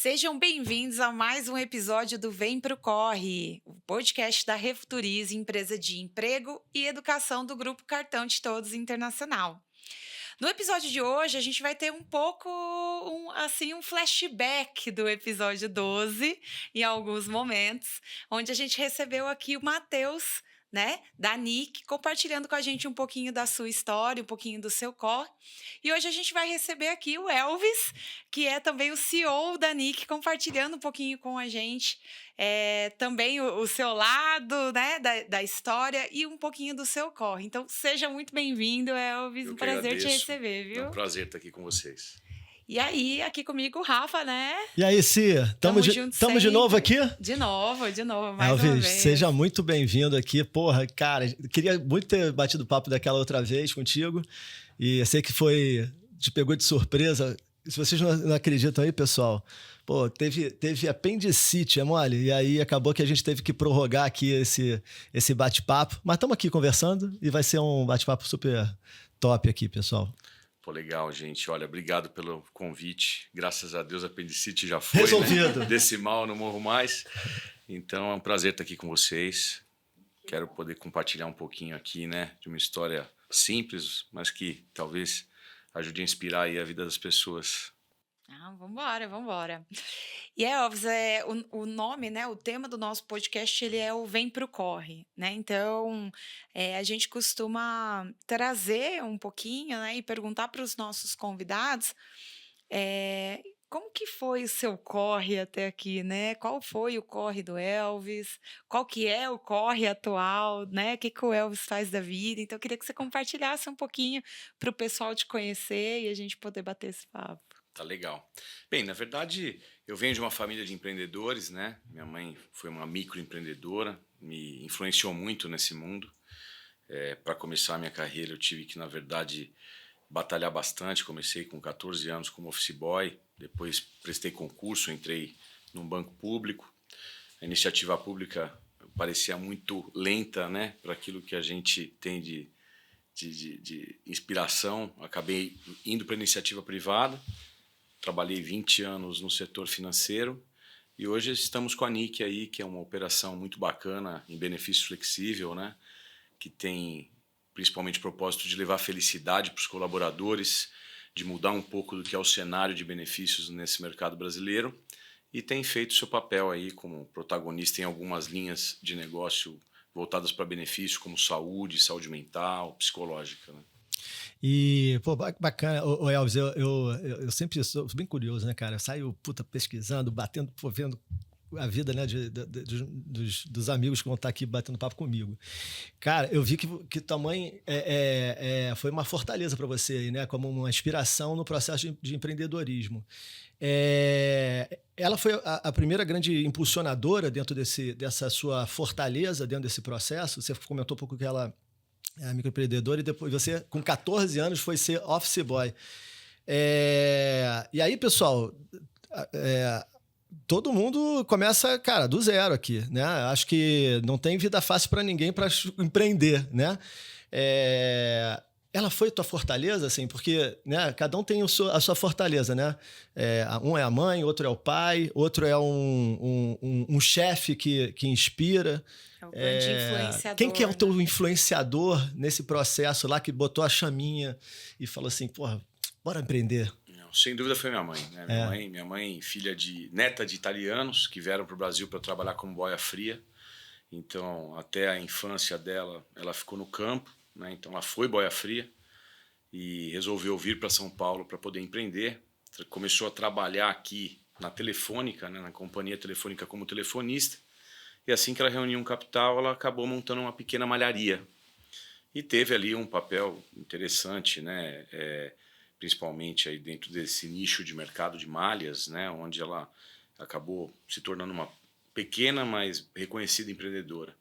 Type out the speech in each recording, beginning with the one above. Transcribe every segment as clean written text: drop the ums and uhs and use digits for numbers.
Sejam bem-vindos a mais um episódio do Vem Pro Corre, o podcast da Refuturize, empresa de emprego e educação do Grupo Cartão de Todos Internacional. No episódio de hoje, a gente vai ter um pouco, um flashback do episódio 12, em alguns momentos, onde a gente recebeu aqui o Matheus, né, da NIC, compartilhando com a gente um pouquinho da sua história, um pouquinho do seu corre. E hoje a gente vai receber aqui o Elvis, que é também o CEO da NIC, compartilhando um pouquinho com a gente também o seu lado, né, da história e um pouquinho do seu corre. Então, seja muito bem-vindo, Elvis. Eu Um que prazer te agradeço. receber, É um viu? prazer estar aqui com vocês. E aí, aqui comigo, o Rafa, né? E aí, Cia? Tamo junto Tamo de sempre. novo aqui? De novo, mais uma Elvis, vez. seja muito bem-vindo aqui. Porra, cara, queria muito ter batido papo daquela outra vez contigo. E eu sei que te pegou de surpresa. Se vocês não acreditam aí, pessoal, pô, teve apendicite, é mole? E aí acabou que a gente teve que prorrogar aqui esse bate-papo. Mas estamos aqui conversando e vai ser um bate-papo super top aqui, pessoal. Pô, legal, gente. Olha, obrigado pelo convite. Graças a Deus, a apendicite já foi, resolvido. Né? Desse mal, não morro mais. Então, é um prazer estar aqui com vocês. Quero poder compartilhar um pouquinho aqui, né, de uma história simples, mas que talvez ajude a inspirar aí a vida das pessoas. Vambora. E Elvis, o nome, né, o tema do nosso podcast, ele é o Vem Pro Corre, né? Então, a gente costuma trazer um pouquinho, né, e perguntar para os nossos convidados como que foi o seu corre até aqui, né? Qual foi o corre do Elvis? Qual que é o corre atual, né? O que que o Elvis faz da vida? Então, eu queria que você compartilhasse um pouquinho para o pessoal te conhecer e a gente poder bater esse papo. Tá legal. Bem, na verdade, eu venho de uma família de empreendedores, né? Minha mãe foi uma microempreendedora, me influenciou muito nesse mundo. Para começar a minha carreira, eu tive que, na verdade, batalhar bastante. Comecei com 14 anos como office boy, depois prestei concurso, entrei num banco público. A iniciativa pública parecia muito lenta, né? Para aquilo que a gente tem de inspiração. Acabei indo para a iniciativa privada. Trabalhei 20 anos no setor financeiro e hoje estamos com a NIC aí, que é uma operação muito bacana em benefício flexível, né? Que tem principalmente o propósito de levar felicidade para os colaboradores, de mudar um pouco do que é o cenário de benefícios nesse mercado brasileiro e tem feito seu papel aí como protagonista em algumas linhas de negócio voltadas para benefício, como saúde mental, psicológica, né? E, pô, bacana. Ô Elvis, eu sempre sou bem curioso, né, cara? Eu saio, pesquisando, batendo, vendo a vida, né, dos amigos que vão estar aqui batendo papo comigo. Cara, eu vi que tua mãe foi uma fortaleza para você aí, né? Como uma inspiração no processo de empreendedorismo. Ela foi a primeira grande impulsionadora dentro dessa sua fortaleza, dentro desse processo. Você comentou um pouco que ela é microempreendedora e depois você, com 14 anos, foi ser office boy. E aí, pessoal, todo mundo começa, cara, do zero aqui, né? Acho que não tem vida fácil para ninguém para empreender, né? Ela foi tua fortaleza, assim, porque, né, cada um tem a sua fortaleza, né? Um é a mãe, outro é o pai, outro é um chefe que inspira. É o grande influenciador. Quem que é o teu né? influenciador nesse processo lá que botou a chaminha e falou assim, porra, bora empreender? Não, sem dúvida foi minha mãe, né? Minha mãe, neta de italianos que vieram para o Brasil para trabalhar como boia fria. Então, até a infância dela, ela ficou no campo, né? Então, ela foi boia fria e resolveu vir para São Paulo para poder empreender. Começou a trabalhar aqui na Telefônica, né? Na companhia telefônica como telefonista. E assim que ela reuniu um capital, ela acabou montando uma pequena malharia. E teve ali um papel interessante, né? Principalmente aí dentro desse nicho de mercado de malhas, né? Onde ela acabou se tornando uma pequena, mas reconhecida empreendedora.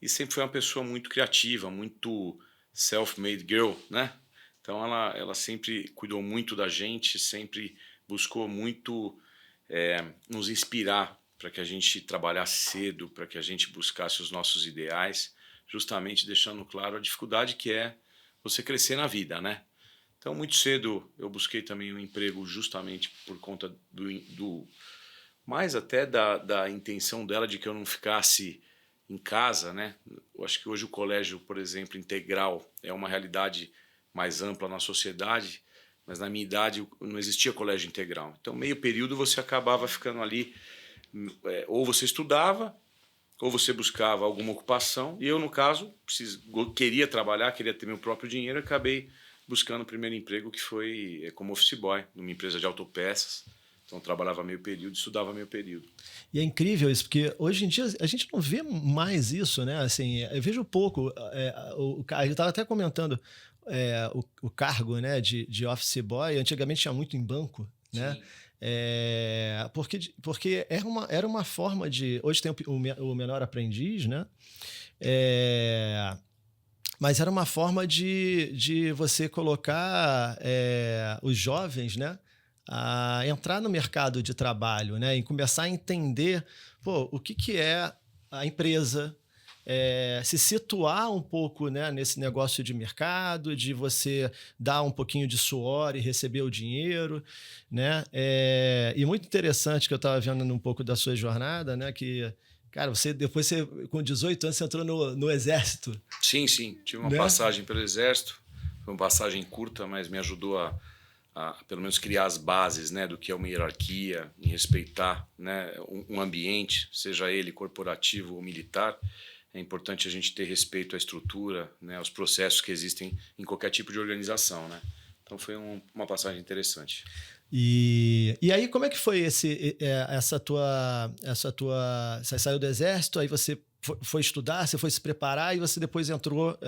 E sempre foi uma pessoa muito criativa, muito self-made girl, né? Então ela sempre cuidou muito da gente, sempre buscou muito nos inspirar para que a gente trabalhasse cedo, para que a gente buscasse os nossos ideais, justamente deixando claro a dificuldade que é você crescer na vida, né? Então, muito cedo eu busquei também um emprego justamente por conta do mais até da intenção dela de que eu não ficasse em casa, né? Eu acho que hoje o colégio, por exemplo, integral é uma realidade mais ampla na sociedade, mas na minha idade não existia colégio integral. Então, meio período você acabava ficando ali, ou você estudava, ou você buscava alguma ocupação, e eu, no caso, queria trabalhar, queria ter meu próprio dinheiro, e acabei buscando o primeiro emprego, que foi como office boy, numa empresa de autopeças. Então, trabalhava meio período, estudava meio período. E é incrível isso, porque hoje em dia a gente não vê mais isso, né? Assim, eu vejo pouco. Eu estava até comentando o cargo, né, de office boy. Antigamente tinha muito em banco, né? Porque era uma forma de... Hoje tem o menor aprendiz, né? Mas era uma forma de você colocar os jovens, né, a entrar no mercado de trabalho, né, e começar a entender o que é a empresa, se situar um pouco, né, nesse negócio de mercado, de você dar um pouquinho de suor e receber o dinheiro, né? E muito interessante que eu estava vendo um pouco da sua jornada, né, que... Cara, depois com 18 anos, você entrou no Exército. Sim. Tive uma passagem pelo Exército. Foi uma passagem curta, mas me ajudou a pelo menos, criar as bases, né, do que é uma hierarquia, em respeitar, né, um ambiente, seja ele corporativo ou militar. É importante a gente ter respeito à estrutura, né, aos processos que existem em qualquer tipo de organização, né? Então, foi uma passagem interessante. E aí, como é que foi essa tua... Você saiu do Exército, aí você foi estudar, você foi se preparar e você depois entrou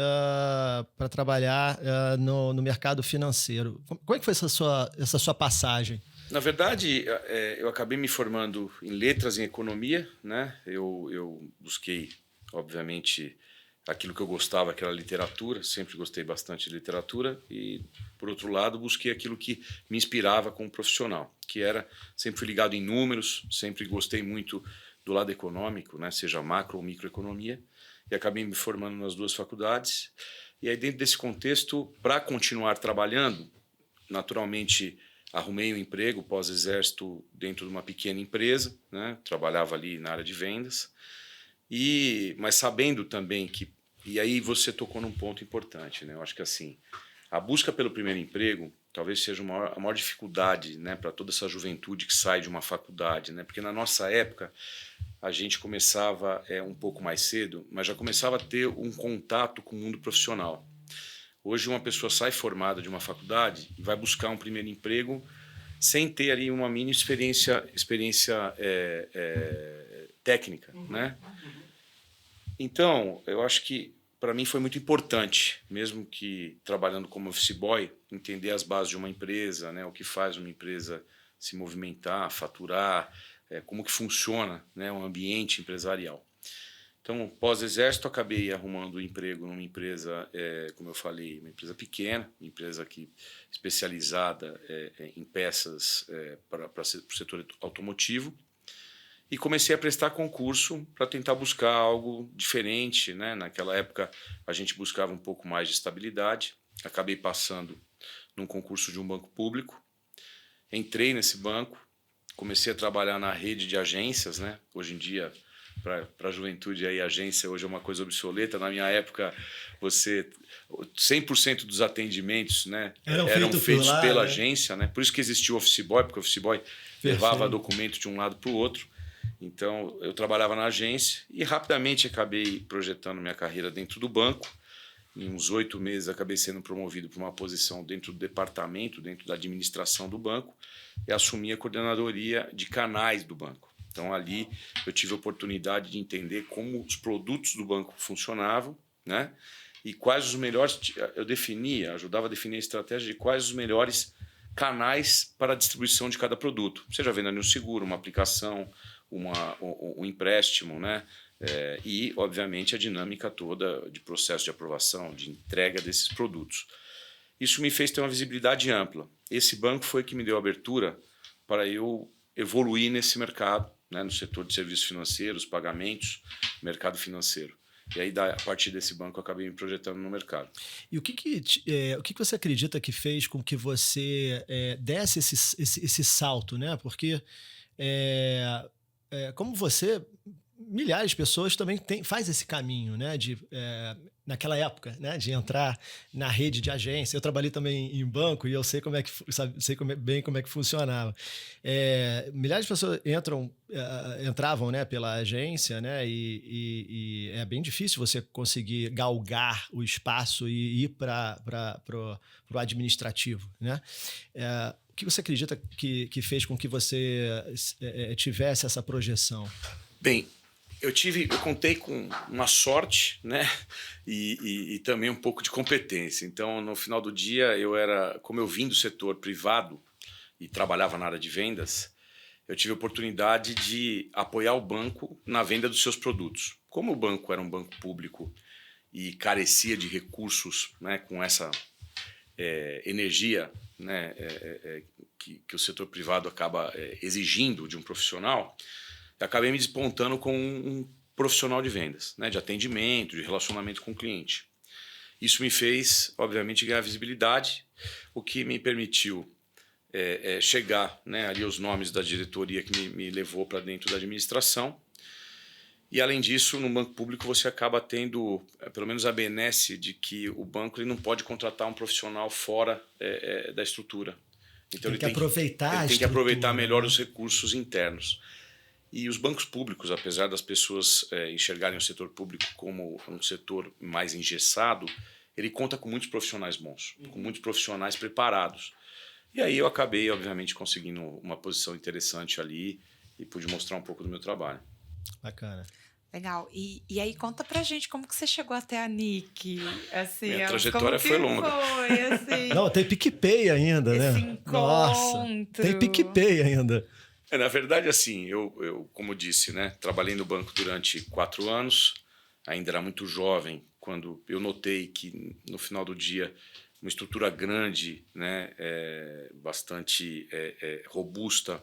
para trabalhar no mercado financeiro. Como é que foi essa sua passagem? Na verdade, eu acabei me formando em letras e em economia, né? Eu busquei, obviamente, aquilo que eu gostava, que era literatura, sempre gostei bastante de literatura, e, por outro lado, busquei aquilo que me inspirava como profissional, que era, sempre fui ligado em números, sempre gostei muito do lado econômico, né, seja macro ou microeconomia, e acabei me formando nas duas faculdades. E aí, dentro desse contexto, para continuar trabalhando, naturalmente, arrumei um emprego pós-exército dentro de uma pequena empresa, né, trabalhava ali na área de vendas, mas sabendo também que... E aí você tocou num ponto importante, né? Eu acho que assim, a busca pelo primeiro emprego talvez seja a maior dificuldade, né, para toda essa juventude que sai de uma faculdade, né? Porque na nossa época a gente começava um pouco mais cedo, mas já começava a ter um contato com o mundo profissional. Hoje uma pessoa sai formada de uma faculdade e vai buscar um primeiro emprego sem ter ali uma mini experiência técnica, né? Então, eu acho que para mim foi muito importante, mesmo que trabalhando como office boy, entender as bases de uma empresa, né, o que faz uma empresa se movimentar, faturar, como que funciona, né, um ambiente empresarial. Então, pós-exército, acabei arrumando um emprego numa empresa, como eu falei, uma empresa pequena, uma empresa especializada em peças para o setor automotivo. E comecei a prestar concurso para tentar buscar algo diferente, né? Naquela época a gente buscava um pouco mais de estabilidade. Acabei passando num concurso de um banco público. Entrei nesse banco, comecei a trabalhar na rede de agências, né? Hoje em dia, para a juventude, aí, agência hoje é uma coisa obsoleta. Na minha época, 100% dos atendimentos, né, eram feitos pela agência, né? Por isso que existia o office boy, porque o office boy levava documento de um lado para o outro. Então, eu trabalhava na agência e rapidamente acabei projetando minha carreira dentro do banco. Em uns 8 meses, acabei sendo promovido para uma posição dentro do departamento, dentro da administração do banco, e assumi a coordenadoria de canais do banco. Então, ali eu tive a oportunidade de entender como os produtos do banco funcionavam, né? E quais os melhores... ajudava a definir a estratégia de quais os melhores canais para a distribuição de cada produto. Seja vendendo um seguro, uma aplicação, um empréstimo, né? E, obviamente, a dinâmica toda de processo de aprovação, de entrega desses produtos. Isso me fez ter uma visibilidade ampla. Esse banco foi que me deu abertura para eu evoluir nesse mercado, né? No setor de serviços financeiros, pagamentos, mercado financeiro. E aí, a partir desse banco, eu acabei me projetando no mercado. E o que você acredita que fez com que você desse esse salto, né? Porque Como você, milhares de pessoas também faz esse caminho, né? Naquela época, né? De entrar na rede de agência. Eu trabalhei também em banco e eu sei bem como é que funcionava. Milhares de pessoas entravam, né, pela agência, né? E é bem difícil você conseguir galgar o espaço e ir para o administrativo, né? O que você acredita que fez com que você tivesse essa projeção? Bem, eu contei com uma sorte, né? E também um pouco de competência. Então, no final do dia, como eu vim do setor privado e trabalhava na área de vendas, eu tive a oportunidade de apoiar o banco na venda dos seus produtos. Como o banco era um banco público e carecia de recursos, né, com essa energia, né, que o setor privado acaba exigindo de um profissional, eu acabei me despontando como um profissional de vendas, né, de atendimento, de relacionamento com o cliente. Isso me fez, obviamente, ganhar visibilidade, o que me permitiu chegar, né, ali aos nomes da diretoria que me levou para dentro da administração. E, além disso, no banco público você acaba tendo, pelo menos, a benesse de que o banco ele não pode contratar um profissional fora da estrutura. Então, ele tem que aproveitar melhor, né, os recursos internos. E os bancos públicos, apesar das pessoas enxergarem o setor público como um setor mais engessado, ele conta com muitos profissionais bons, com muitos profissionais preparados. E aí eu acabei, obviamente, conseguindo uma posição interessante ali e pude mostrar um pouco do meu trabalho. Bacana. Legal. E aí conta pra gente como que você chegou até a NIC. Assim, minha trajetória foi longa. Foi, assim, não, tem PicPay ainda, né? encontro. Nossa, tem PicPay ainda. Na verdade, assim, eu, como disse, né, trabalhei no banco durante 4 anos, ainda era muito jovem, quando eu notei que, no final do dia, uma estrutura grande, né, bastante robusta,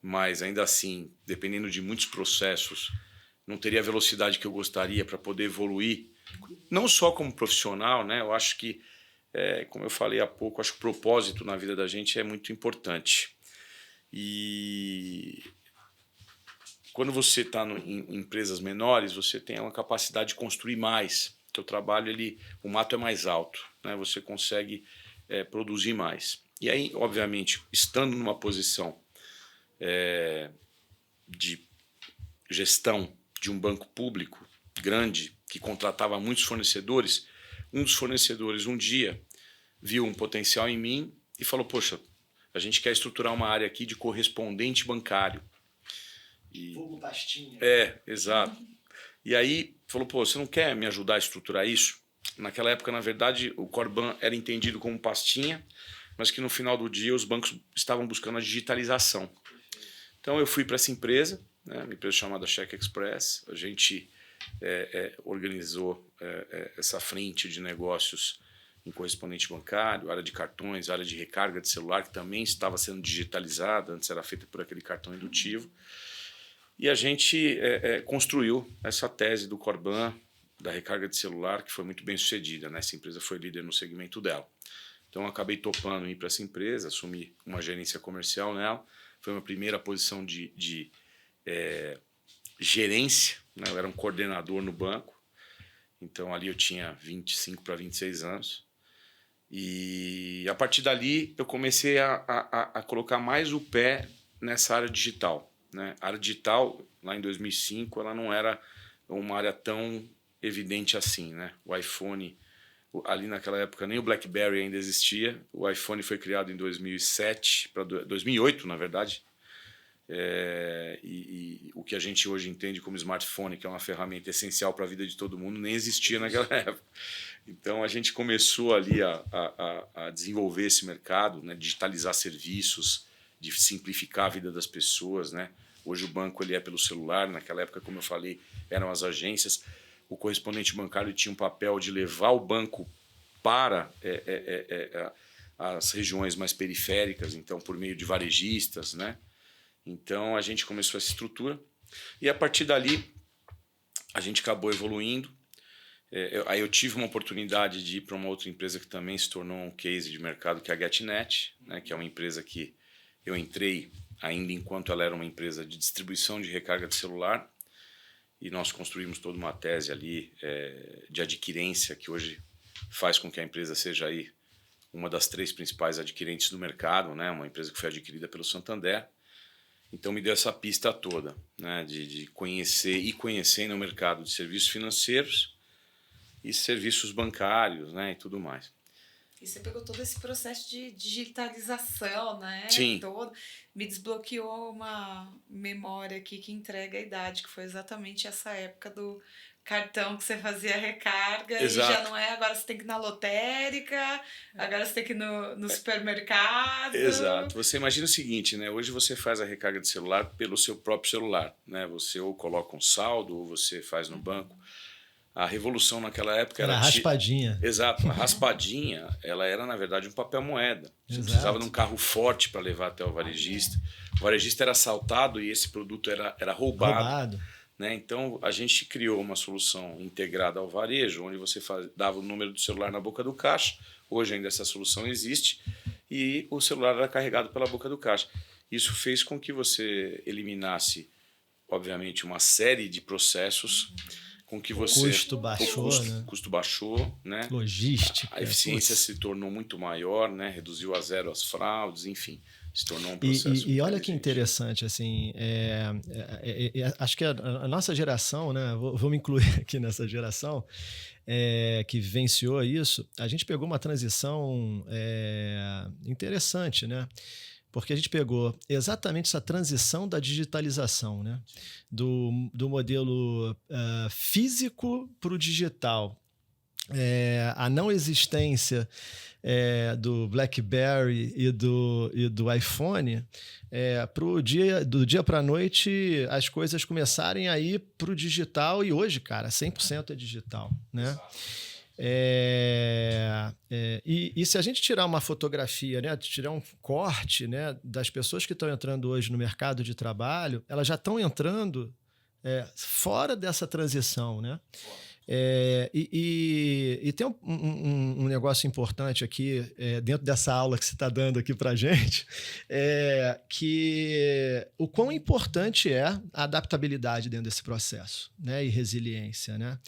mas ainda assim, dependendo de muitos processos, não teria a velocidade que eu gostaria para poder evoluir, não só como profissional, né, eu acho que, como eu falei há pouco, acho que o propósito na vida da gente é muito importante. E quando você está em empresas menores, você tem uma capacidade de construir mais. O teu trabalho, o mato é mais alto, né? Você consegue produzir mais. E aí, obviamente, estando numa posição de gestão de um banco público grande, que contratava muitos fornecedores, um dos fornecedores um dia viu um potencial em mim e falou, poxa, a gente quer estruturar uma área aqui de correspondente bancário. Fogo pastinha. Exato. E aí falou, pô, você não quer me ajudar a estruturar isso? Naquela época, na verdade, o Corban era entendido como pastinha, mas que no final do dia os bancos estavam buscando a digitalização. Então eu fui para essa empresa, né, uma empresa chamada Cheque Express. A gente organizou essa frente de negócios em correspondente bancário, área de cartões, área de recarga de celular, que também estava sendo digitalizada, antes era feita por aquele cartão indutivo. E a gente construiu essa tese do Corban, da recarga de celular, que foi muito bem sucedida, né? Essa empresa foi líder no segmento dela. Então eu acabei topando ir para essa empresa, assumi uma gerência comercial nela, foi uma primeira posição de gerência, né? Eu era um coordenador no banco, então ali eu tinha 25 para 26 anos. E a partir dali eu comecei a colocar mais o pé nessa área digital, né? A área digital, lá em 2005, ela não era uma área tão evidente assim, né? O iPhone, ali naquela época nem o BlackBerry ainda existia. O iPhone foi criado em 2007 para 2008, na verdade. E o que a gente hoje entende como smartphone, que é uma ferramenta essencial para a vida de todo mundo, nem existia naquela época. Então a gente começou ali a desenvolver esse mercado, né, digitalizar serviços, de simplificar a vida das pessoas, né? Hoje o banco ele é pelo celular, naquela época, como eu falei, eram as agências. O correspondente bancário tinha um papel de levar o banco para as regiões mais periféricas, então por meio de varejistas, né? Então a gente começou essa estrutura e a partir dali a gente acabou evoluindo. Aí eu tive uma oportunidade de ir para uma outra empresa que também se tornou um case de mercado, que é a GetNet, né, que é uma empresa que eu entrei ainda enquanto ela era uma empresa de distribuição de recarga de celular, e nós construímos toda uma tese ali de adquirência, que hoje faz com que a empresa seja aí uma das 3 principais adquirentes do mercado, né? Uma empresa que foi adquirida pelo Santander. Então me deu essa pista toda, né? De conhecer no mercado de serviços financeiros e serviços bancários, né? E tudo mais. E você pegou todo esse processo de digitalização, né? Sim. Me desbloqueou uma memória aqui que entrega a idade, que foi exatamente essa época do cartão que você fazia recarga. Exato. E já não é, agora você tem que ir na lotérica, agora você tem que ir no supermercado. Exato. Você imagina o seguinte, né? Hoje você faz a recarga de celular pelo seu próprio celular, né? Você ou coloca um saldo ou você faz no banco. A revolução naquela época era... raspadinha. Exato. A raspadinha, ela era, na verdade, um papel moeda. Você precisava de um carro forte para levar até o varejista. O varejista era assaltado e esse produto era roubado. Né? Então, a gente criou uma solução integrada ao varejo, onde você dava o número do celular na boca do caixa. Hoje ainda essa solução existe. E o celular era carregado pela boca do caixa. Isso fez com que você eliminasse, obviamente, uma série de processos... com que você... O custo baixou, né? Logística. A eficiência se tornou muito maior, né? Reduziu a zero as fraudes, enfim, se tornou um processo... E olha que interessante, assim, acho que a nossa geração, né? Vou me incluir aqui nessa geração, que vivenciou isso, a gente pegou uma transição interessante, né? Porque a gente pegou exatamente essa transição da digitalização, né? Do modelo físico para o digital. A não existência do BlackBerry e do iPhone, do dia para a noite as coisas começarem a ir para o digital, e hoje, cara, 100% é digital, né? E se a gente tirar uma fotografia, né, tirar um corte, né, das pessoas que estão entrando hoje no mercado de trabalho, elas já estão entrando fora dessa transição, né? E tem um negócio importante aqui, dentro dessa aula que você está dando aqui para a gente, que o quão importante é a adaptabilidade dentro desse processo, né, e resiliência, né?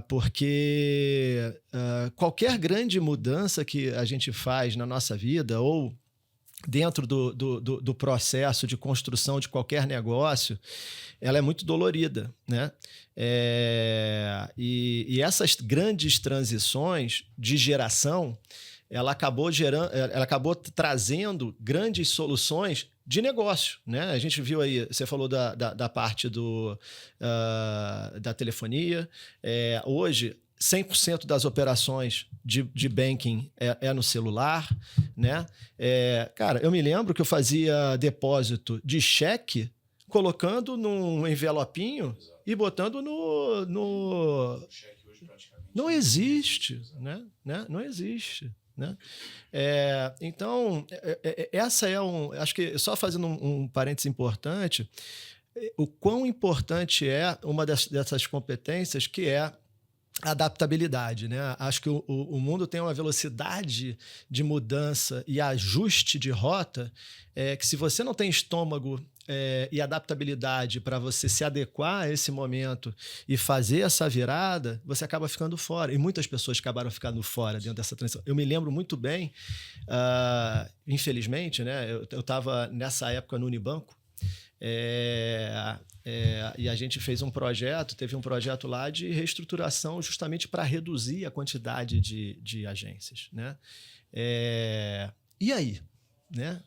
Porque qualquer grande mudança que a gente faz na nossa vida ou dentro do processo de construção de qualquer negócio, ela é muito dolorida, né? E essas grandes transições de geração, ela acabou trazendo grandes soluções de negócio, né? A gente viu aí, você falou da parte da telefonia. Hoje, 100% das operações de banking é no celular, né? Cara, eu me lembro que eu fazia depósito de cheque colocando num envelopinho e botando no... Não existe, né? Não existe. Né? Então, essa acho que só fazendo um parênteses importante, o quão importante é uma dessas competências, que é a adaptabilidade, né? Acho que o mundo tem uma velocidade de mudança e ajuste de rota, que se você não tem estômago e adaptabilidade para você se adequar a esse momento e fazer essa virada, você acaba ficando fora. E muitas pessoas acabaram ficando fora dentro dessa transição. Eu me lembro muito bem, infelizmente, né? Eu estava nessa época no Unibanco, e a gente fez teve um projeto lá de reestruturação justamente para reduzir a quantidade de agências, né? E aí? Né?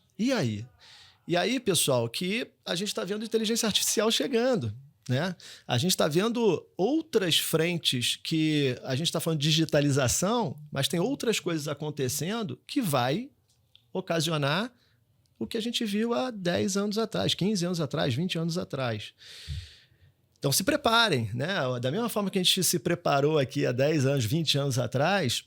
E aí, pessoal, que a gente está vendo inteligência artificial chegando, né? A gente está vendo outras frentes que a gente está falando de digitalização, mas tem outras coisas acontecendo que vai ocasionar o que a gente viu há 10 anos atrás, 15 anos atrás, 20 anos atrás. Então, se preparem, né? Da mesma forma que a gente se preparou aqui há 10 anos, 20 anos atrás,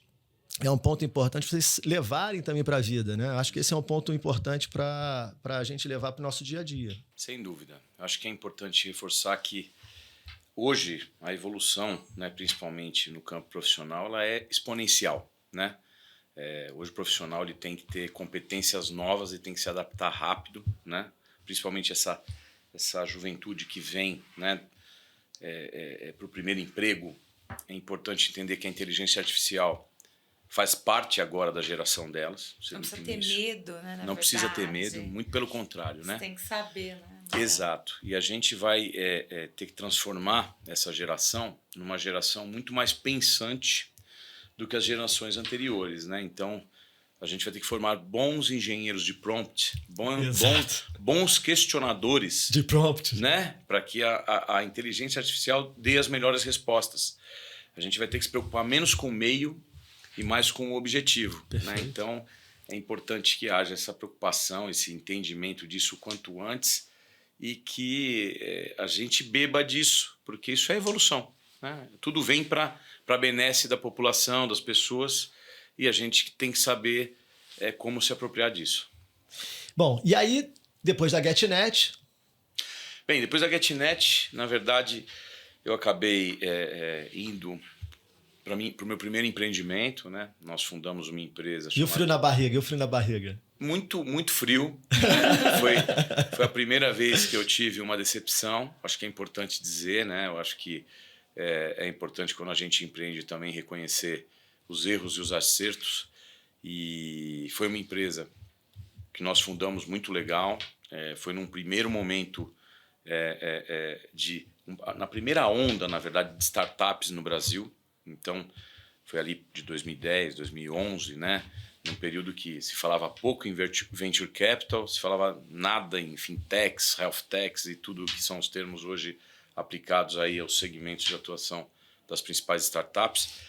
é um ponto importante para vocês levarem também para a vida, né? Acho que esse é um ponto importante para a gente levar para o nosso dia a dia. Sem dúvida. Acho que é importante reforçar que hoje a evolução, né, principalmente no campo profissional, ela é exponencial, né? Hoje o profissional ele tem que ter competências novas e tem que se adaptar rápido, né? Principalmente essa juventude que vem, né, para o primeiro emprego. É importante entender que a inteligência artificial faz parte agora da geração delas. Não precisa ter medo, né? Não precisa ter medo, muito pelo contrário, né? Você tem que saber, né? Exato. E a gente vai ter que transformar essa geração numa geração muito mais pensante do que as gerações anteriores, né? Então, a gente vai ter que formar bons engenheiros de prompt, bons questionadores de prompt, né? Para que a inteligência artificial dê as melhores respostas. A gente vai ter que se preocupar menos com o meio e mais com o objetivo, né? Então, é importante que haja essa preocupação, esse entendimento disso o quanto antes e que a gente beba disso, porque isso é evolução, né? Tudo vem para a benesse da população, das pessoas, e a gente tem que saber como se apropriar disso. Bom, e aí, depois da GetNet... Bem, depois da GetNet, na verdade, eu acabei indo para o meu primeiro empreendimento, né? Nós fundamos uma empresa chamada... E o frio na barriga? Muito, muito frio. Foi a primeira vez que eu tive uma decepção. Acho que é importante dizer, né? Eu acho que é importante quando a gente empreende também reconhecer os erros e os acertos. E foi uma empresa que nós fundamos muito legal. Foi num primeiro momento na primeira onda, na verdade, de startups no Brasil. Então, foi ali de 2010, 2011, né? Num período que se falava pouco em venture capital, se falava nada em fintechs, health techs e tudo que são os termos hoje aplicados aí aos segmentos de atuação das principais startups.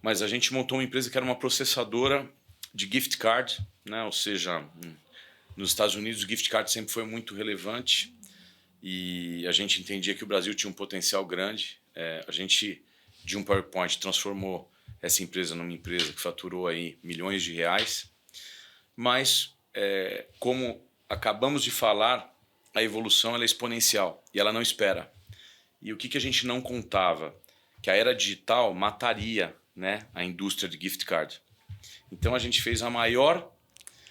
Mas a gente montou uma empresa que era uma processadora de gift card, né? Ou seja, nos Estados Unidos o gift card sempre foi muito relevante e a gente entendia que o Brasil tinha um potencial grande. A gente, de um PowerPoint, transformou essa empresa numa empresa que faturou aí milhões de reais. Mas, como acabamos de falar, a evolução ela é exponencial e ela não espera. E o que a gente não contava? Que a era digital mataria, né, a indústria de gift card. Então a gente fez a maior...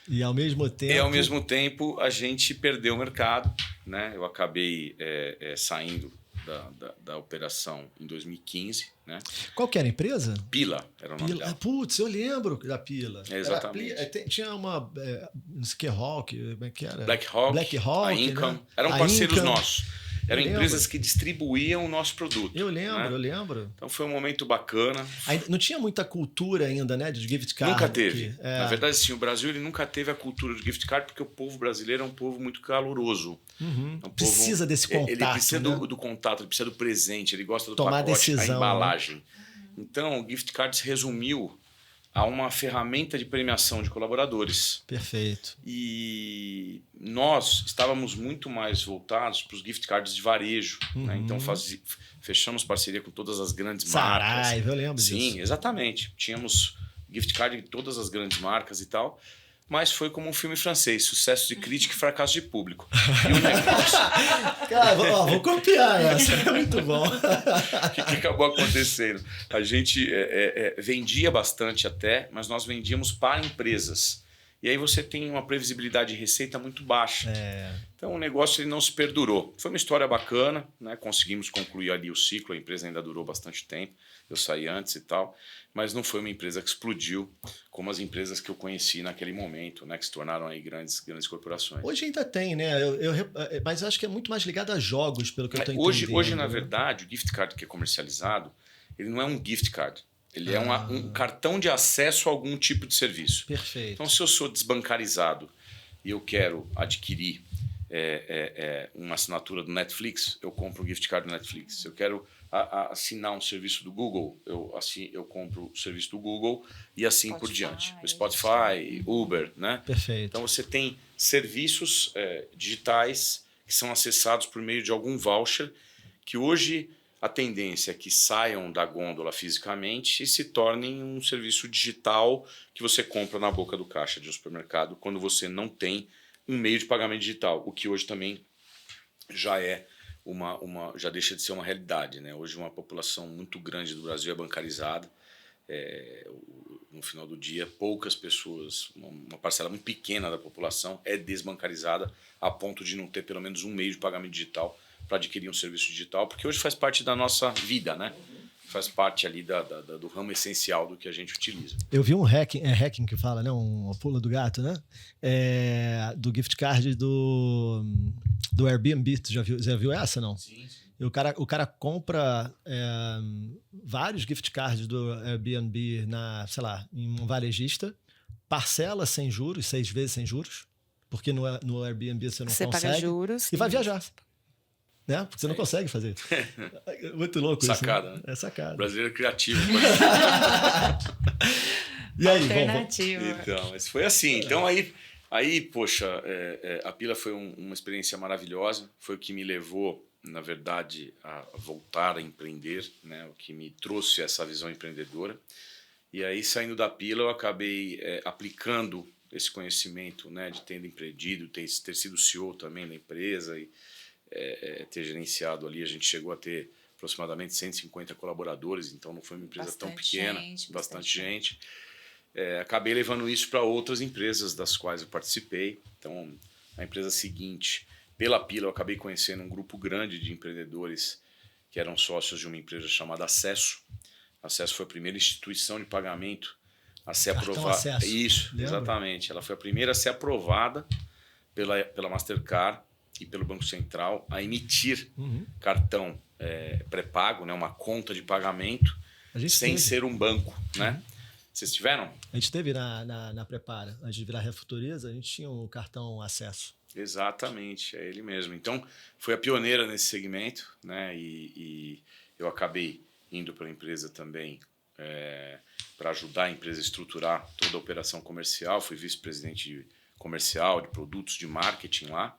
E ao mesmo tempo a gente perdeu o mercado, né? Eu acabei saindo da operação em 2015, né? Qual que era a empresa? Pila era o nome dela. Putz, eu lembro da Pila. Exatamente. Tinha uma... não sei o que, Hawk, como é que era? Black Hawk, a Income. Né? Eram parceiros nossos. Eram Eu empresas lembro. que distribuíam o nosso produto. Eu lembro, né? eu lembro. Então foi um momento bacana. Não tinha muita cultura ainda, né, de gift card. Nunca teve. Na verdade, sim, o Brasil ele nunca teve a cultura de gift card porque o povo brasileiro é um povo muito caloroso. Uhum. É um precisa desse contato. Ele precisa né? do contato, ele precisa do presente, ele gosta do Tomar pacote, decisão, a embalagem. Né? Então, o gift card se resumiu a uma ferramenta de premiação de colaboradores. Perfeito. E nós estávamos muito mais voltados para os gift cards de varejo. Uhum. Né? Então, fechamos parceria com todas as grandes Saraiva, marcas. eu lembro disso. Sim, exatamente. Tínhamos gift card de todas as grandes marcas e tal. Mas foi como um filme francês, sucesso de crítica e fracasso de público. E o negócio... Cara, vou copiar essa, é muito bom. O que acabou acontecendo? A gente vendia bastante até, mas nós vendíamos para empresas. E aí você tem uma previsibilidade de receita muito baixa. Então o negócio ele não se perdurou. Foi uma história bacana, né? Conseguimos concluir ali o ciclo, a empresa ainda durou bastante tempo. Eu saí antes e tal, mas não foi uma empresa que explodiu como as empresas que eu conheci naquele momento, né? Que se tornaram aí grandes corporações. Hoje ainda tem, né? Mas acho que é muito mais ligado a jogos, pelo que eu estou entendendo. Hoje, na verdade, o gift card que é comercializado, ele não é um gift card. Ele é um cartão de acesso a algum tipo de serviço. Perfeito. Então, se eu sou desbancarizado e eu quero adquirir uma assinatura do Netflix, eu compro um gift card do Netflix. Se eu quero assinar um serviço do Google, eu compro o serviço do Google e assim por diante. O Spotify, Uber, né? Perfeito. Então, você tem serviços digitais que são acessados por meio de algum voucher que hoje... A tendência é que saiam da gôndola fisicamente e se tornem um serviço digital que você compra na boca do caixa de um supermercado quando você não tem um meio de pagamento digital, o que hoje também já já deixa de ser uma realidade, né? Hoje uma população muito grande do Brasil é bancarizada no final do dia, poucas pessoas, uma parcela muito pequena da população é desbancarizada a ponto de não ter pelo menos um meio de pagamento digital para adquirir um serviço digital, porque hoje faz parte da nossa vida, né? Faz parte ali do ramo essencial do que a gente utiliza. Eu vi um hacking que fala, né? Uma pula do gato, né? Do gift card do Airbnb. Tu já viu essa, não? Sim. E o cara compra vários gift cards do Airbnb em um varejista, parcela sem juros, 6 vezes sem juros, porque no Airbnb você não consegue. Você paga juros. E vai viajar. Né? Porque você não consegue fazer. Muito louco sacada, isso. Né? Né? É sacada. O brasileiro é criativo. E aí, Então, mas foi assim. Então, aí poxa, a Pila foi uma experiência maravilhosa. Foi o que me levou, na verdade, a voltar a empreender, né? O que me trouxe essa visão empreendedora. E aí, saindo da Pila, eu acabei aplicando esse conhecimento, né? De tendo empreendido, ter sido CEO também da empresa e ter gerenciado ali. A gente chegou a ter aproximadamente 150 colaboradores, então não foi uma empresa tão pequena, bastante gente. Acabei levando isso para outras empresas das quais eu participei. Então, a empresa seguinte, pela Pila, eu acabei conhecendo um grupo grande de empreendedores que eram sócios de uma empresa chamada Acesso. Acesso foi a primeira instituição de pagamento a ser aprovada. Isso, lembra? Exatamente. Ela foi a primeira a ser aprovada pela Mastercard e pelo Banco Central a emitir cartão pré-pago, né, uma conta de pagamento, sem ser um banco, né? Vocês tiveram? A gente teve na Prepara, antes de virar Refuturiza, a gente tinha um cartão Acesso. Exatamente, é ele mesmo. Então, foi a pioneira nesse segmento, né? E eu acabei indo para a empresa também para ajudar a empresa a estruturar toda a operação comercial. Fui vice-presidente comercial, de produtos, de marketing lá.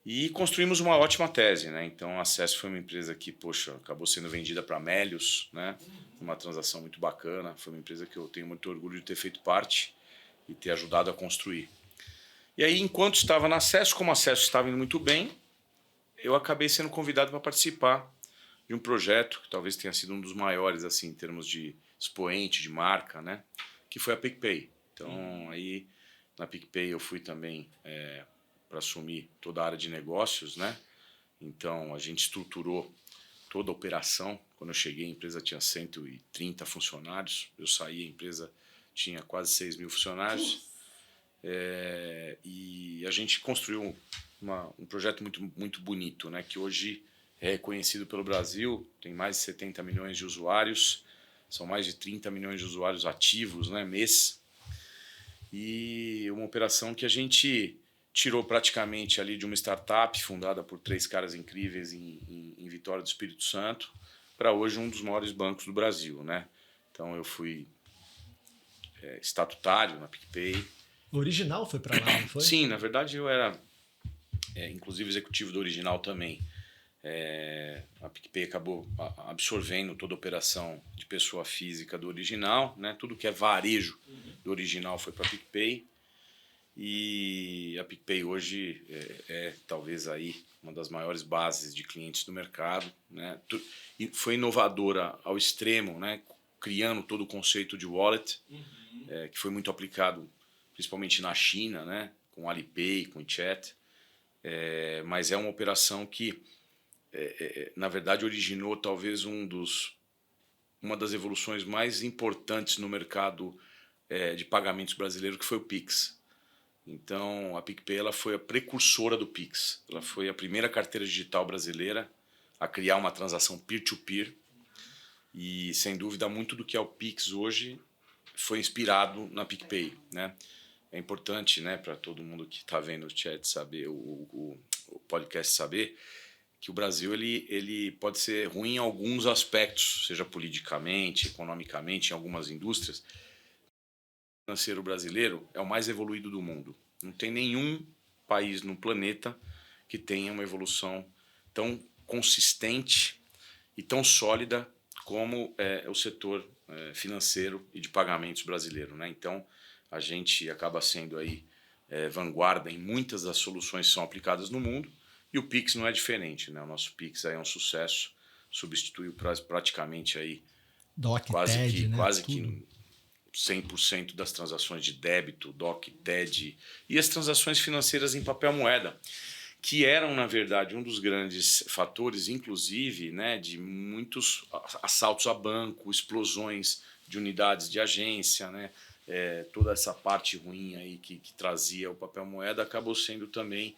E construímos uma ótima tese, né? Então, a Acesso foi uma empresa que, poxa, acabou sendo vendida para a Melius, né? Uma transação muito bacana. Foi uma empresa que eu tenho muito orgulho de ter feito parte e ter ajudado a construir. E aí, enquanto estava na Acesso, como a Acesso estava indo muito bem, eu acabei sendo convidado para participar de um projeto que talvez tenha sido um dos maiores, assim, em termos de expoente, de marca, né? Que foi a PicPay. Então, aí, na PicPay eu fui também para assumir toda a área de negócios, né? Então, a gente estruturou toda a operação. Quando eu cheguei, a empresa tinha 130 funcionários. Eu saí, a empresa tinha quase 6 mil funcionários. E a gente construiu um projeto muito, muito bonito, né? Que hoje é reconhecido pelo Brasil. Tem mais de 70 milhões de usuários. São mais de 30 milhões de usuários ativos, né? Mês. E uma operação que a gente tirou praticamente ali de uma startup fundada por 3 caras incríveis em Vitória do Espírito Santo para hoje um dos maiores bancos do Brasil, né? Então eu fui estatutário na PicPay. O Original foi para lá, não foi? Sim, na verdade eu era inclusive executivo do Original também. A PicPay acabou absorvendo toda a operação de pessoa física do Original, né? Tudo que é varejo do Original foi para a PicPay. E a PicPay hoje é talvez aí uma das maiores bases de clientes do mercado, né? E foi inovadora ao extremo, né? Criando todo o conceito de wallet, que foi muito aplicado principalmente na China, né? Com Alipay, com WeChat. Mas é uma operação que, na verdade, originou talvez uma das evoluções mais importantes no mercado de pagamentos brasileiro, que foi o Pix. Então, a PicPay ela foi a precursora do Pix. Ela foi a primeira carteira digital brasileira a criar uma transação peer-to-peer. E, sem dúvida, muito do que é o Pix hoje foi inspirado na PicPay, né? É importante, né, para todo mundo que está vendo o chat saber, o podcast saber, que o Brasil ele pode ser ruim em alguns aspectos, seja politicamente, economicamente, em algumas indústrias. O financeiro brasileiro é o mais evoluído do mundo. Não tem nenhum país no planeta que tenha uma evolução tão consistente e tão sólida como o setor financeiro e de pagamentos brasileiro, né? Então, a gente acaba sendo aí vanguarda em muitas das soluções que são aplicadas no mundo e o Pix não é diferente, né? O nosso Pix aí é um sucesso, substituiu praticamente aí DOC, TED, né? Quase que 100% das transações de débito, DOC, TED e as transações financeiras em papel moeda, que eram, na verdade, um dos grandes fatores, inclusive, né, de muitos assaltos a banco, explosões de unidades de agência, né, toda essa parte ruim aí que trazia o papel moeda acabou sendo também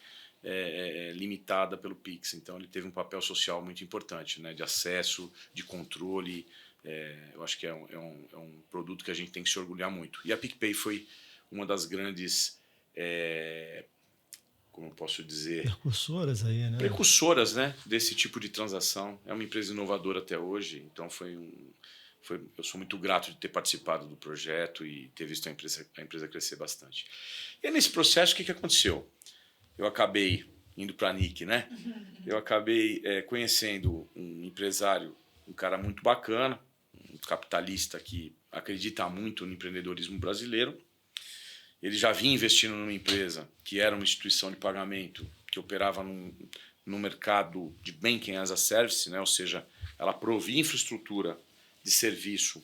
limitada pelo Pix. Então ele teve um papel social muito importante, né, de acesso, de controle. Eu acho que é um produto que a gente tem que se orgulhar muito. E a PicPay foi uma das grandes, como eu posso dizer... Precursoras aí, né? Precursoras, né, desse tipo de transação. É uma empresa inovadora até hoje, então eu sou muito grato de ter participado do projeto e ter visto a empresa crescer bastante. E nesse processo, o que aconteceu? Eu acabei indo para a NIC, né? Eu acabei conhecendo um empresário, um cara muito bacana, um capitalista que acredita muito no empreendedorismo brasileiro. Ele já vinha investindo numa empresa que era uma instituição de pagamento que operava no mercado de Banking as a Service, né? Ou seja, ela provia infraestrutura de serviço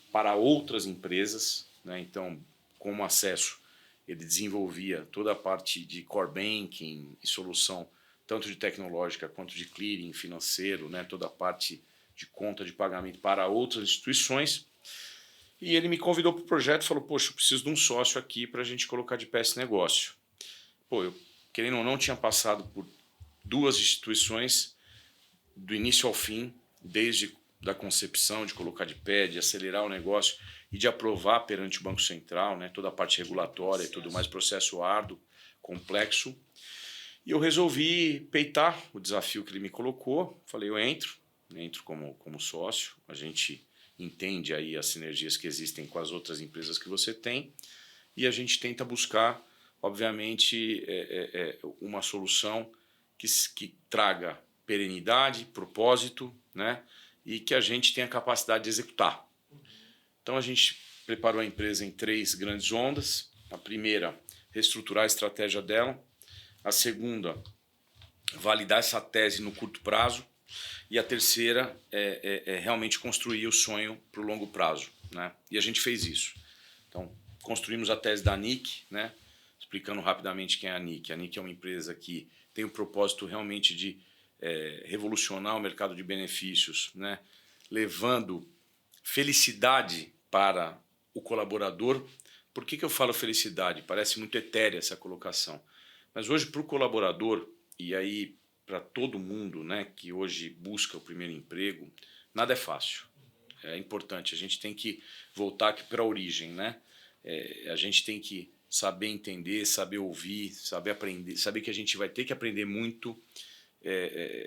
para outras empresas, né? Então, como acesso, ele desenvolvia toda a parte de core banking e solução, tanto de tecnológica quanto de clearing financeiro, né? Toda a parte de conta de pagamento para outras instituições. E ele me convidou para o projeto e falou, poxa, eu preciso de um sócio aqui para a gente colocar de pé esse negócio. Pô, eu, querendo ou não, tinha passado por 2 instituições do início ao fim, desde da concepção, de colocar de pé, de acelerar o negócio e de aprovar perante o Banco Central, né, toda a parte regulatória e tudo mais, processo árduo, complexo. E eu resolvi peitar o desafio que ele me colocou. Falei, eu entro como sócio, a gente entende aí as sinergias que existem com as outras empresas que você tem e a gente tenta buscar, obviamente, uma solução que traga perenidade, propósito, né? E que a gente tenha capacidade de executar. Então a gente preparou a empresa em 3 grandes ondas. A primeira, reestruturar a estratégia dela. A segunda, validar essa tese no curto prazo. E a terceira é realmente construir o sonho para o longo prazo, né? E a gente fez isso. Então, construímos a tese da NIC, né? Explicando rapidamente quem é a NIC. A NIC é uma empresa que tem o propósito realmente de revolucionar o mercado de benefícios, né? Levando felicidade para o colaborador. Por que eu falo felicidade? Parece muito etérea essa colocação. Mas hoje, para o colaborador, e aí para todo mundo, né, que hoje busca o primeiro emprego, nada é fácil. É importante, a gente tem que voltar aqui para a origem, né? A gente tem que saber entender, saber ouvir, saber aprender, saber que a gente vai ter que aprender muito,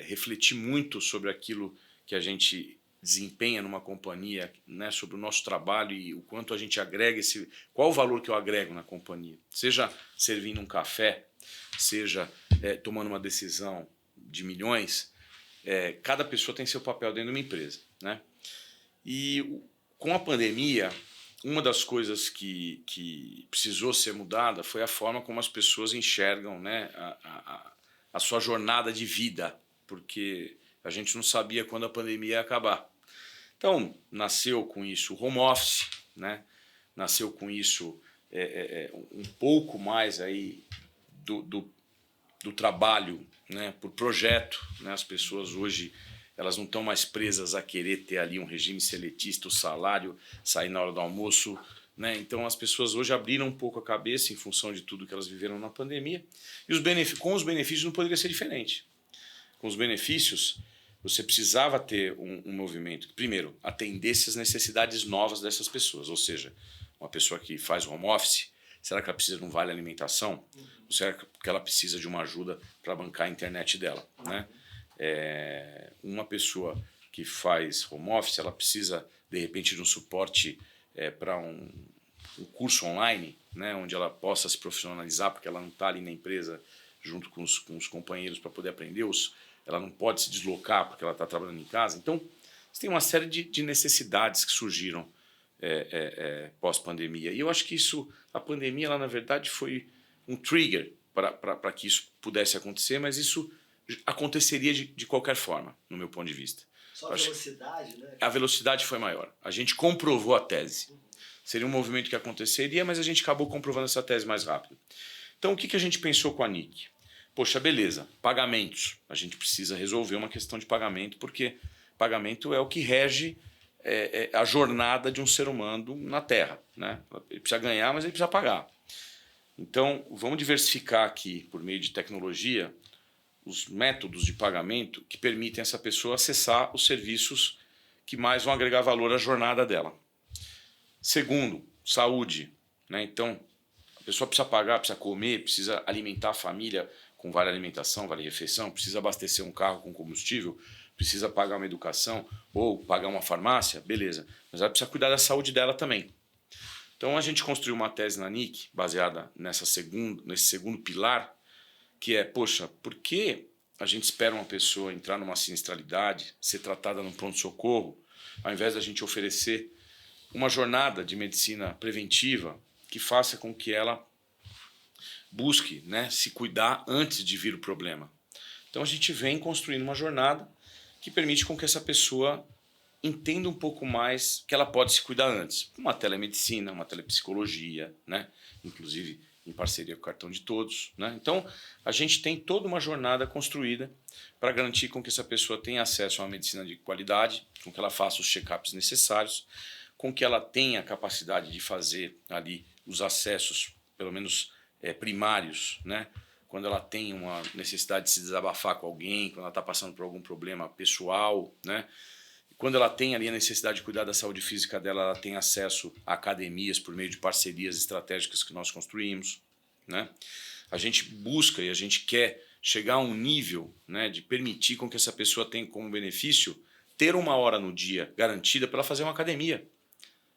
refletir muito sobre aquilo que a gente desempenha numa companhia, né, sobre o nosso trabalho e o quanto a gente agrega qual o valor que eu agrego na companhia, seja servindo um café, seja tomando uma decisão de milhões. Cada pessoa tem seu papel dentro de uma empresa, né? E com a pandemia, uma das coisas que precisou ser mudada foi a forma como as pessoas enxergam, né, a sua jornada de vida, porque a gente não sabia quando a pandemia ia acabar. Então, nasceu com isso o home office, né? Nasceu com isso um pouco mais aí do trabalho, né, por projeto, né? As pessoas hoje elas não estão mais presas a querer ter ali um regime seletista, o salário, sair na hora do almoço, né? Então as pessoas hoje abriram um pouco a cabeça em função de tudo que elas viveram na pandemia e com os benefícios não poderia ser diferente. Com os benefícios você precisava ter um movimento que, primeiro, atendesse as necessidades novas dessas pessoas, ou seja, uma pessoa que faz home office, será que ela precisa de um vale alimentação? Ou será que ela precisa de uma ajuda para bancar a internet dela, né? Uma pessoa que faz home office, ela precisa, de repente, de um suporte para um curso online, né, onde ela possa se profissionalizar, porque ela não está ali na empresa junto com os companheiros para poder aprender, ela não pode se deslocar porque ela está trabalhando em casa. Então, você tem uma série de necessidades que surgiram pós-pandemia. E eu acho que a pandemia, ela, na verdade, foi um trigger para que isso pudesse acontecer, mas isso aconteceria de qualquer forma, no meu ponto de vista. Só a velocidade, né? A velocidade foi maior. A gente comprovou a tese. Seria um movimento que aconteceria, mas a gente acabou comprovando essa tese mais rápido. Então, o que a gente pensou com a NIC? Poxa, beleza, pagamentos. A gente precisa resolver uma questão de pagamento, porque pagamento é o que rege a jornada de um ser humano na Terra, né? Ele precisa ganhar, mas ele precisa pagar. Então, vamos diversificar aqui, por meio de tecnologia, os métodos de pagamento que permitem essa pessoa acessar os serviços que mais vão agregar valor à jornada dela. Segundo, saúde, né? Então, a pessoa precisa pagar, precisa comer, precisa alimentar a família com vale alimentação, vale refeição, precisa abastecer um carro com combustível, precisa pagar uma educação ou pagar uma farmácia, beleza. Mas ela precisa cuidar da saúde dela também. Então, a gente construiu uma tese na NIC, baseada nesse segundo pilar, que é, poxa, por que a gente espera uma pessoa entrar numa sinistralidade, ser tratada num pronto-socorro, ao invés da gente oferecer uma jornada de medicina preventiva que faça com que ela busque, né, se cuidar antes de vir o problema. Então a gente vem construindo uma jornada que permite com que essa pessoa entenda um pouco mais que ela pode se cuidar antes. Uma telemedicina, uma telepsicologia, né, inclusive em parceria com o Cartão de Todos, né? Então, a gente tem toda uma jornada construída para garantir com que essa pessoa tenha acesso a uma medicina de qualidade, com que ela faça os check-ups necessários, com que ela tenha a capacidade de fazer ali os acessos, pelo menos primários, né? Quando ela tem uma necessidade de se desabafar com alguém, quando ela está passando por algum problema pessoal, né? Quando ela tem ali a necessidade de cuidar da saúde física dela, ela tem acesso a academias por meio de parcerias estratégicas que nós construímos, né? A gente busca e a gente quer chegar a um nível, né, de permitir com que essa pessoa tenha como benefício ter 1 hora no dia garantida para ela fazer uma academia,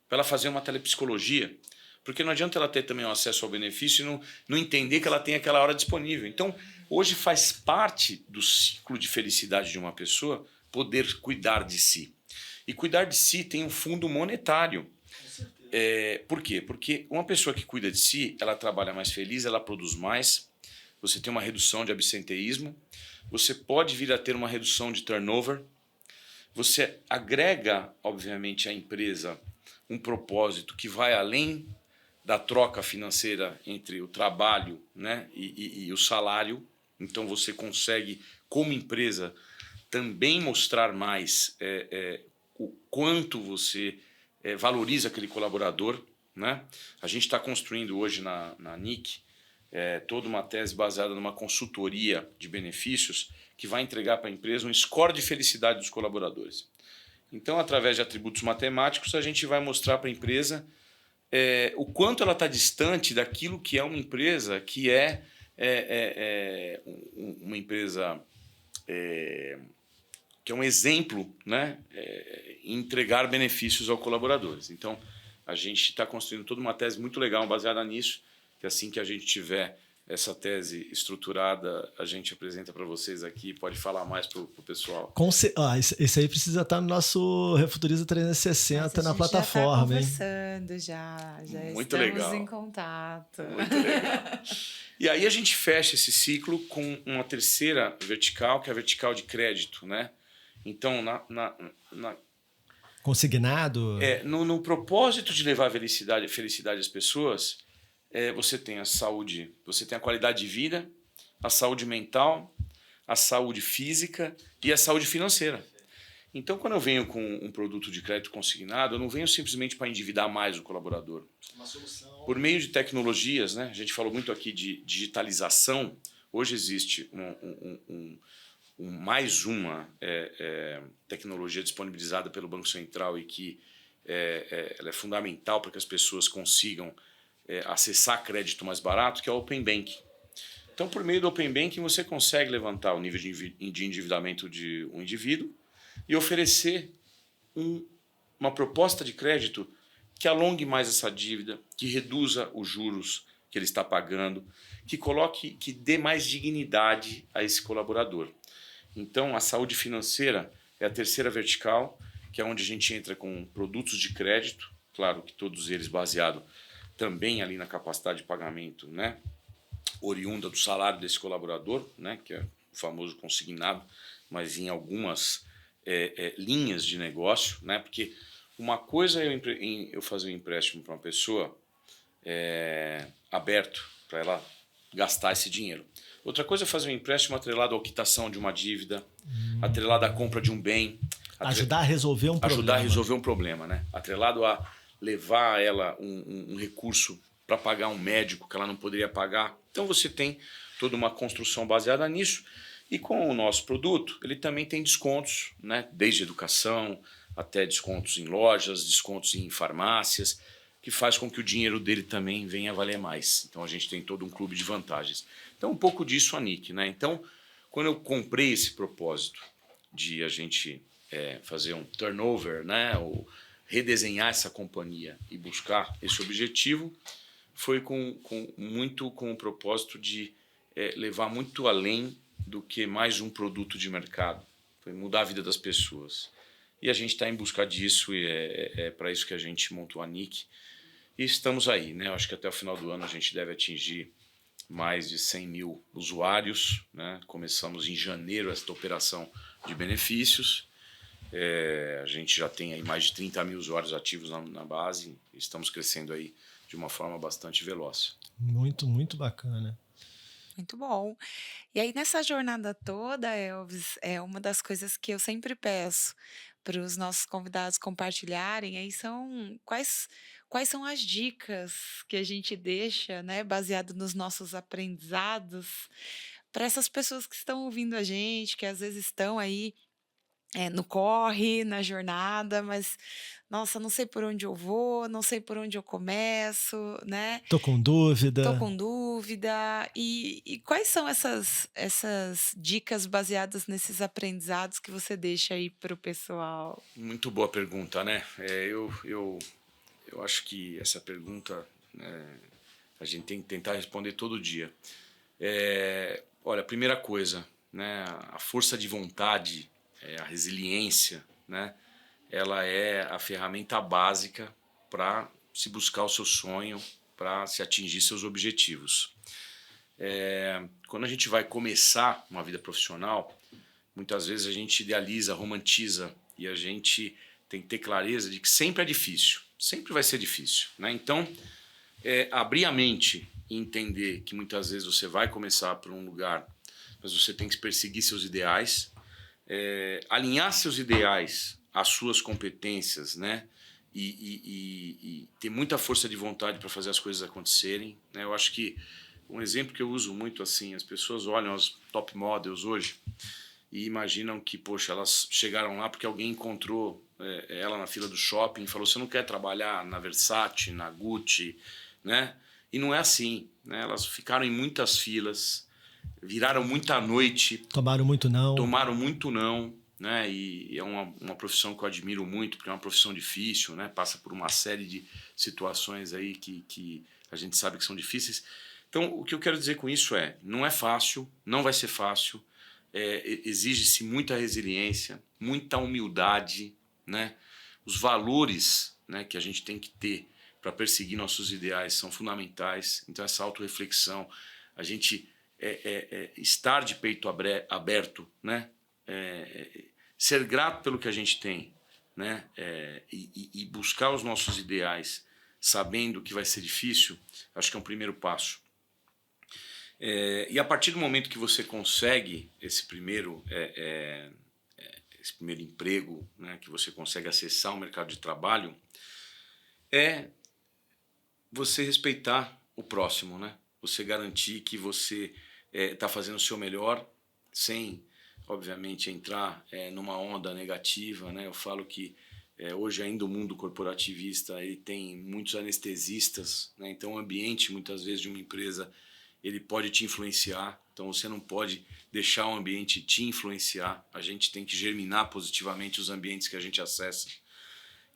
para ela fazer uma telepsicologia, porque não adianta ela ter também o acesso ao benefício e não entender que ela tem aquela hora disponível. Então, hoje faz parte do ciclo de felicidade de uma pessoa poder cuidar de si. E cuidar de si tem um fundo monetário. Por quê? Porque uma pessoa que cuida de si, ela trabalha mais feliz, ela produz mais, você tem uma redução de absenteísmo, você pode vir a ter uma redução de turnover, você agrega, obviamente, à empresa um propósito que vai além da troca financeira entre o trabalho, né, e o salário. Então você consegue, como empresa, também mostrar mais o quanto você valoriza aquele colaborador, né? A gente está construindo hoje na NIC toda uma tese baseada numa consultoria de benefícios que vai entregar para a empresa um score de felicidade dos colaboradores. Então, através de atributos matemáticos, a gente vai mostrar para a empresa o quanto ela está distante daquilo que é uma empresa que uma empresa que é um exemplo, né, em entregar benefícios aos colaboradores. Então, a gente está construindo toda uma tese muito legal baseada nisso, que assim que a gente tiver essa tese estruturada, a gente apresenta para vocês aqui, pode falar mais para o pessoal. Esse aí precisa estar no nosso Refuturiza 360 na plataforma. Já está conversando, já muito estamos legal. Em contato. Muito legal. E aí a gente fecha esse ciclo com uma terceira vertical, que é a vertical de crédito, né? Então, consignado? No propósito de levar felicidade às pessoas, você tem a saúde, você tem a qualidade de vida, a saúde mental, a saúde física e a saúde financeira. Então, quando eu venho com um produto de crédito consignado, eu não venho simplesmente para endividar mais o colaborador. Uma solução. Por meio de tecnologias, né? A gente falou muito aqui de digitalização. Hoje existe mais uma tecnologia disponibilizada pelo Banco Central e que ela é fundamental para que as pessoas consigam acessar crédito mais barato, que é o Open Banking. Então, por meio do Open Banking, você consegue levantar o nível de endividamento de um indivíduo e oferecer uma proposta de crédito que alongue mais essa dívida, que reduza os juros que ele está pagando, que dê mais dignidade a esse colaborador. Então, a saúde financeira é a terceira vertical, que é onde a gente entra com produtos de crédito, claro que todos eles baseados também ali na capacidade de pagamento, né, oriunda do salário desse colaborador, né, que é o famoso consignado, mas em algumas linhas de negócio, né? Porque uma coisa é eu fazer um empréstimo para uma pessoa aberto para ela gastar esse dinheiro. Outra coisa é fazer um empréstimo atrelado à quitação de uma dívida, atrelado à compra de um bem. Ajudar a resolver um problema. Ajudar a resolver um problema, né? Atrelado a levar ela um recurso para pagar um médico que ela não poderia pagar. Então você tem toda uma construção baseada nisso. E com o nosso produto, ele também tem descontos, né? Desde educação até descontos em lojas, descontos em farmácias, que faz com que o dinheiro dele também venha a valer mais. Então a gente tem todo um clube de vantagens. Então um pouco disso a Nick, né? Então quando eu comprei esse propósito de a gente fazer um turnover, né? Ou redesenhar essa companhia e buscar esse objetivo, foi muito com o propósito de levar muito além do que mais um produto de mercado. Foi mudar a vida das pessoas. E a gente está em busca disso e é para isso que a gente montou a Nick. E estamos aí, né? Eu acho que até o final do ano a gente deve atingir mais de 100 mil usuários, né? Começamos em janeiro esta operação de benefícios. A gente já tem aí mais de 30 mil usuários ativos na base. Estamos crescendo aí de uma forma bastante veloz. Muito, muito bacana. Muito bom. E aí, nessa jornada toda, Elvis, é uma das coisas que eu sempre peço para os nossos convidados compartilharem, aí são quais são as dicas que a gente deixa, né, baseado nos nossos aprendizados, para essas pessoas que estão ouvindo a gente, que às vezes estão aí no corre, na jornada, mas nossa, não sei por onde eu vou, não sei por onde eu começo, né? Tô com dúvida. Tô com dúvida. E quais são essas dicas baseadas nesses aprendizados que você deixa aí para o pessoal? Muito boa pergunta, né? Eu acho que essa pergunta a gente tem que tentar responder todo dia. Olha, primeira coisa, né? A força de vontade, a resiliência, né? Ela é a ferramenta básica para se buscar o seu sonho, para se atingir seus objetivos. Quando a gente vai começar uma vida profissional, muitas vezes a gente idealiza, romantiza e a gente tem que ter clareza de que sempre é difícil, sempre vai ser difícil, né? Então, abrir a mente e entender que muitas vezes você vai começar por um lugar, mas você tem que perseguir seus ideais, alinhar seus ideais às suas competências, né? E ter muita força de vontade para fazer as coisas acontecerem, né? Eu acho que um exemplo que eu uso muito assim, as pessoas olham as top models hoje e imaginam que, poxa, elas chegaram lá porque alguém encontrou ela na fila do shopping e falou: você não quer trabalhar na Versace, na Gucci, né? E não é assim, né? Elas ficaram em muitas filas, viraram muita noite, tomaram muito não, né? E é uma profissão que eu admiro muito, porque é uma profissão difícil, né? Passa por uma série de situações aí que a gente sabe que são difíceis. Então, o que eu quero dizer com isso não é fácil, não vai ser fácil, exige-se muita resiliência, muita humildade, né? Os valores, né, que a gente tem que ter para perseguir nossos ideais são fundamentais. Então, essa autorreflexão, a gente estar de peito aberto, né? Ser grato pelo que a gente tem, né? E buscar os nossos ideais sabendo que vai ser difícil, acho que é um primeiro passo. E a partir do momento que você consegue esse primeiro emprego, né? Que você consegue acessar o mercado de trabalho, você respeitar o próximo, né? Você garantir que você está fazendo o seu melhor sem, obviamente, entrar numa onda negativa, né? Eu falo que hoje ainda o mundo corporativista ele tem muitos anestesistas, né? Então o ambiente, muitas vezes, de uma empresa ele pode te influenciar, então você não pode deixar o ambiente te influenciar, a gente tem que germinar positivamente os ambientes que a gente acessa.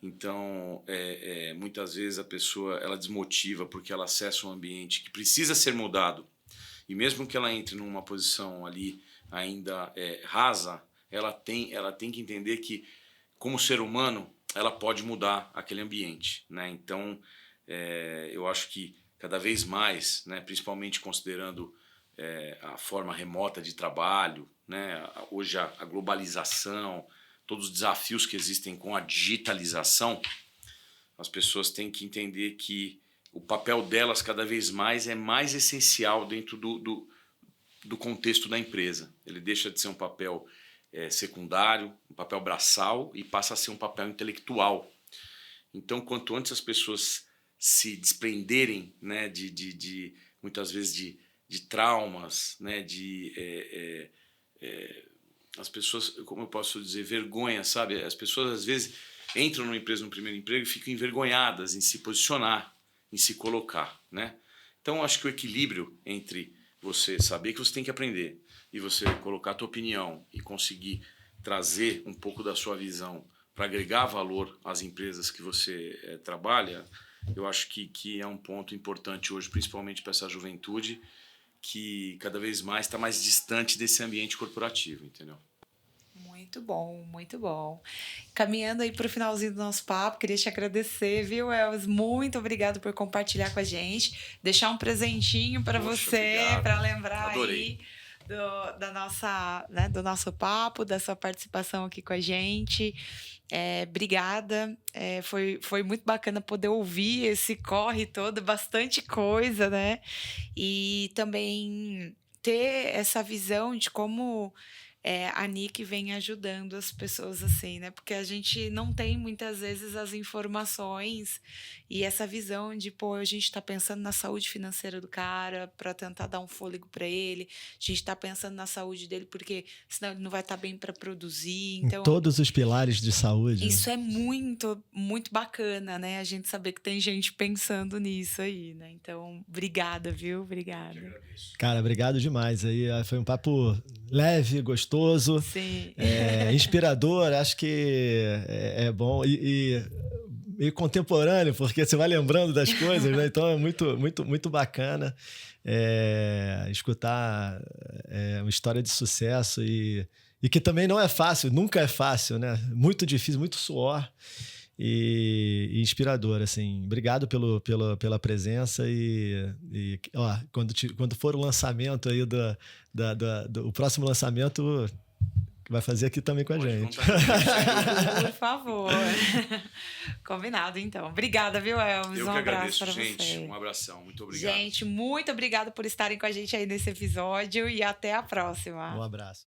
Então, muitas vezes a pessoa ela desmotiva porque ela acessa um ambiente que precisa ser mudado, e mesmo que ela entre numa posição ali ainda rasa, ela tem que entender que, como ser humano, ela pode mudar aquele ambiente, né? Então, eu acho que cada vez mais, né, principalmente considerando a forma remota de trabalho, né, hoje a globalização, todos os desafios que existem com a digitalização, as pessoas têm que entender que o papel delas cada vez mais é mais essencial dentro do contexto da empresa. Ele deixa de ser um papel secundário, um papel braçal e passa a ser um papel intelectual. Então, quanto antes as pessoas se desprenderem, né, de muitas vezes de traumas, né, as pessoas, como eu posso dizer, vergonha, sabe? As pessoas às vezes entram numa empresa no primeiro emprego e ficam envergonhadas em se posicionar, em se colocar, né? Então, acho que o equilíbrio entre você saber que você tem que aprender e você colocar a tua opinião e conseguir trazer um pouco da sua visão para agregar valor às empresas que você trabalha, eu acho que é um ponto importante hoje, principalmente para essa juventude que cada vez mais está mais distante desse ambiente corporativo, entendeu? Muito bom, muito bom. Caminhando aí para o finalzinho do nosso papo, queria te agradecer, viu, Elvis? Muito obrigado por compartilhar com a gente. Deixar um presentinho para você, para lembrar Adorei. aí da nossa, né, do nosso papo, da sua participação aqui com a gente. Obrigada. Foi muito bacana poder ouvir esse corre todo, bastante coisa, né? E também ter essa visão de como a Nick vem ajudando as pessoas assim, né? Porque a gente não tem muitas vezes as informações e essa visão de, pô, a gente está pensando na saúde financeira do cara para tentar dar um fôlego para ele, a gente está pensando na saúde dele porque senão ele não vai estar bem para produzir. Então, em todos os pilares de saúde. Isso é muito, muito bacana, né? A gente saber que tem gente pensando nisso aí, né? Então, obrigada, viu? Obrigada. Cara, obrigado demais. Aí foi um papo leve, gostoso, Sim. Inspirador. Acho que é bom e contemporâneo, porque você vai lembrando das coisas, né? Então é muito, muito, muito bacana escutar uma história de sucesso e que também não é fácil, nunca é fácil, né? Muito difícil, muito suor e inspirador, assim. Obrigado pela presença e ó, quando for o lançamento aí o próximo lançamento vai fazer aqui também com a gente. Por favor. Combinado, então. Obrigada, viu, Elvis? Eu um que abraço agradeço, para gente. você. Um abração. Muito obrigado. Gente, muito obrigada por estarem com a gente aí nesse episódio e até a próxima. Um abraço.